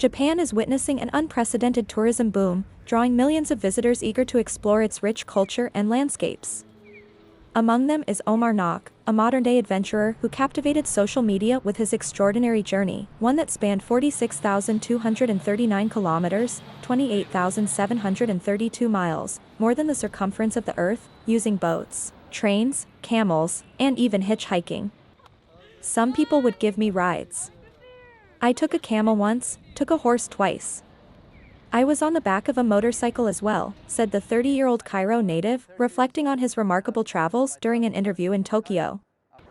Japan is witnessing an unprecedented tourism boom, drawing millions of visitors eager to explore its rich culture and landscapes. Among them is Omar Nok, a modern-day adventurer who captivated social media with his extraordinary journey, one that spanned 46,239 kilometers, 28,732 miles, more than the circumference of the Earth, using boats, trains, camels, and even hitchhiking. Some people would give me rides. I took a camel once, took a horse twice. I was on the back of a motorcycle as well, said the 30-year-old Cairo native, reflecting on his remarkable travels during an interview in Tokyo.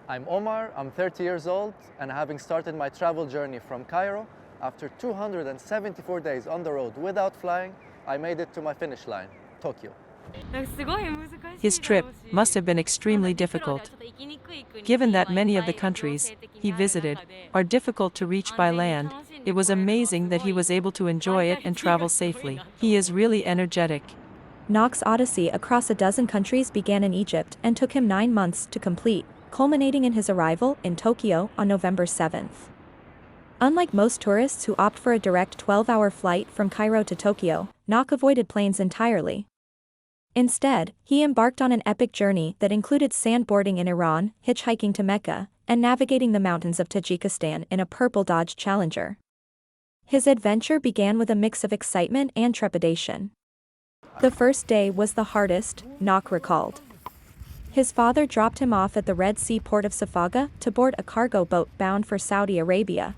I'm Omar, I'm 30 years old, and having started my travel journey from Cairo, after 274 days on the road without flying, I made it to my finish line, Tokyo. His trip must have been extremely difficult, given that many of the countries he visited are difficult to reach by land. It was amazing that he was able to enjoy it and travel safely. He is really energetic. Nok's odyssey across a dozen countries began in Egypt and took him 9 months to complete, culminating in his arrival in Tokyo on November 7th. Unlike most tourists who opt for a direct 12-hour flight from Cairo to Tokyo, Nok avoided planes entirely. Instead, he embarked on an epic journey that included sandboarding in Iran, hitchhiking to Mecca, and navigating the mountains of Tajikistan in a purple Dodge Challenger. His adventure began with a mix of excitement and trepidation. The first day was the hardest, Nok recalled. His father dropped him off at the Red Sea port of Safaga to board a cargo boat bound for Saudi Arabia.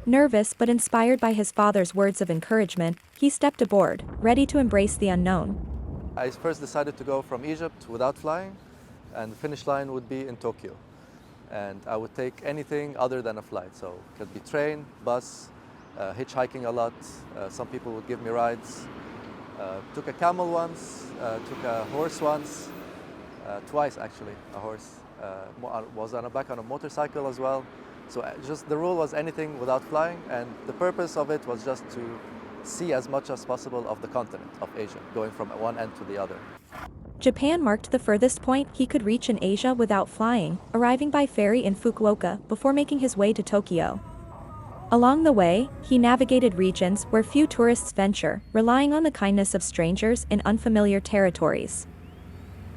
Nervous but inspired by his father's words of encouragement, he stepped aboard, ready to embrace the unknown. I first decided to go from Egypt without flying, and the finish line would be in Tokyo. And I would take anything other than a flight, so it could be train, bus, hitchhiking a lot. Some people would give me rides. Took a camel once, took a horse once, twice actually, a horse. Was on the back on a motorcycle as well. So just the rule was anything without flying, and the purpose of it was just to see as much as possible of the continent of Asia, going from one end to the other. Japan marked the furthest point he could reach in Asia without flying, arriving by ferry in Fukuoka before making his way to Tokyo. Along the way, he navigated regions where few tourists venture, relying on the kindness of strangers in unfamiliar territories.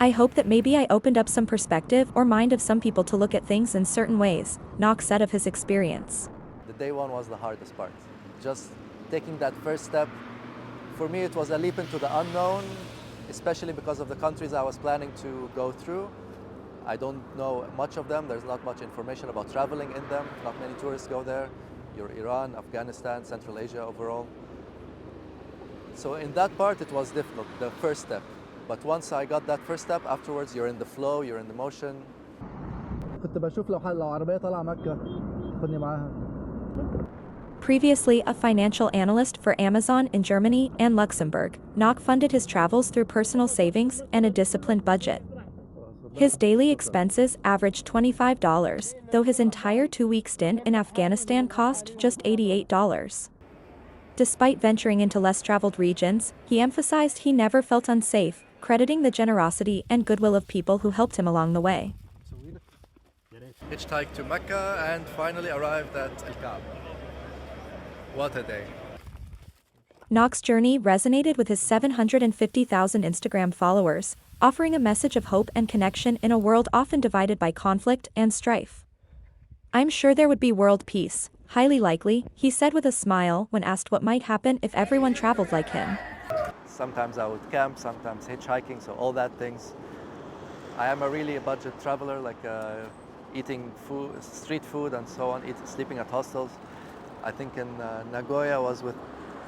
I hope that maybe I opened up some perspective or mind of some people to look at things in certain ways, Nok said of his experience. The day one was the hardest part. Just taking that first step. For me, it was a leap into the unknown, especially because of the countries I was planning to go through. I don't know much of them. There's not much information about traveling in them. Not many tourists go there. You're Iran, Afghanistan, Central Asia overall. So in that part, it was difficult, the first step. But once I got that first step, afterwards, you're in the flow, you're in the motion. Previously a financial analyst for Amazon in Germany and Luxembourg, Nok funded his travels through personal savings and a disciplined budget. His daily expenses averaged $25, though his entire 2-week stint in Afghanistan cost just $88. Despite venturing into less-traveled regions, he emphasized he never felt unsafe, crediting the generosity and goodwill of people who helped him along the way. Hitchhiked to Mecca and finally arrived at Al-Kaaba. What a day. Nok's journey resonated with his 750,000 Instagram followers, offering a message of hope and connection in a world often divided by conflict and strife. "I'm sure there would be world peace, highly likely," he said with a smile when asked what might happen if everyone traveled like him. Sometimes I would camp, sometimes hitchhiking, so all that things. I am a budget traveler, like eating food, street food and so on, sleeping at hostels. I think in Nagoya was with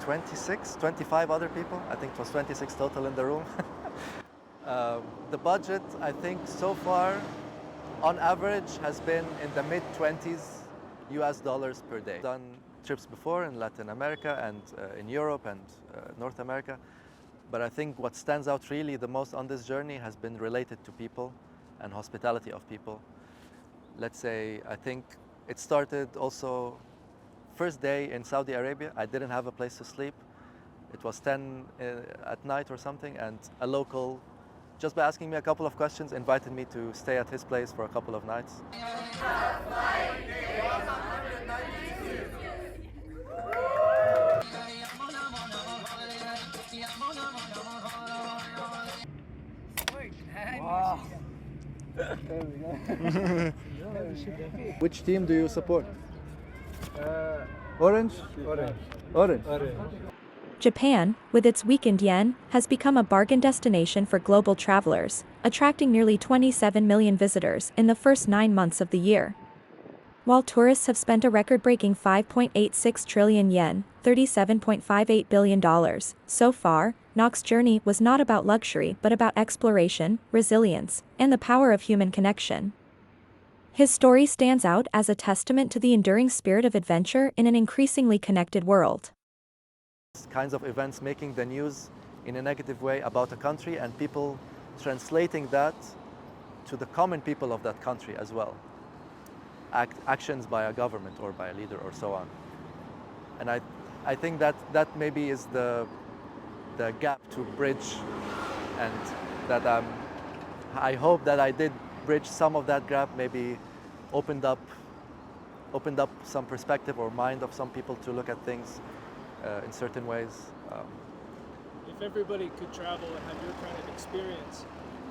25 other people. I think it was 26 total in the room. The budget, I think so far, on average, has been in the mid-20s US dollars per day. I've done trips before in Latin America and in Europe and North America. But I think what stands out really the most on this journey has been related to people and hospitality of people. Let's say, I think it started also first day in Saudi Arabia. I didn't have a place to sleep. It was 10 at night or something, and a local, just by asking me a couple of questions, invited me to stay at his place for a couple of nights. Which team do you support? Orange? Orange. Japan, with its weakened yen, has become a bargain destination for global travelers, attracting nearly 27 million visitors in the first 9 months of the year. While tourists have spent a record-breaking 5.86 trillion yen, $37.58 billion, so far, Nok's journey was not about luxury but about exploration, resilience, and the power of human connection. His story stands out as a testament to the enduring spirit of adventure in an increasingly connected world. Kinds of events making the news in a negative way about a country and people translating that to the common people of that country as well. Actions by a government or by a leader or so on. And I think that maybe is the gap to bridge, and that I hope that I did bridge some of that gap, maybe opened up some perspective or mind of some people to look at things in certain ways. If everybody could travel and have your kind of experience,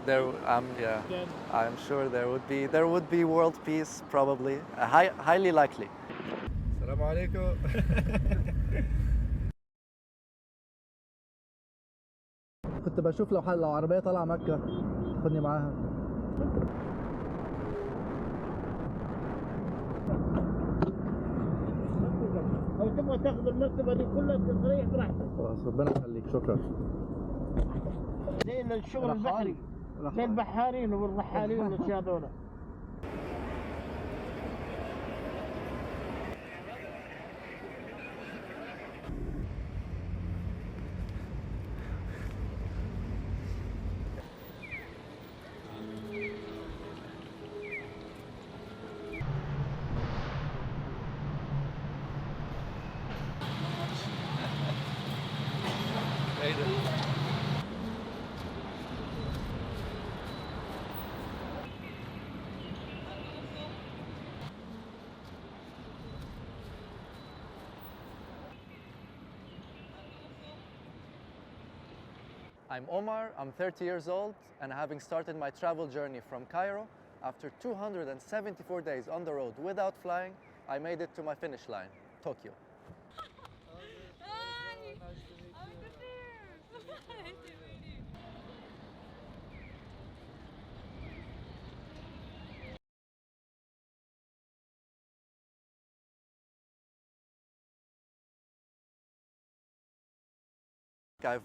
yeah, then I'm sure there would be world peace, probably, highly likely. Assalamu alaikum. كنت بشوف لو عربية طالعة مكة خدني معاها. أو تبغى تاخذ المرتبة دي كلها تصريح براحتك. خلاص ربنا يخليك، شكرا. زي الشغل البحري، زي البحارين والرحالين والاشياء هذولا. I'm Omar, I'm 30 years old, and having started my travel journey from Cairo, after 274 days on the road without flying, I made it to my finish line, Tokyo. I've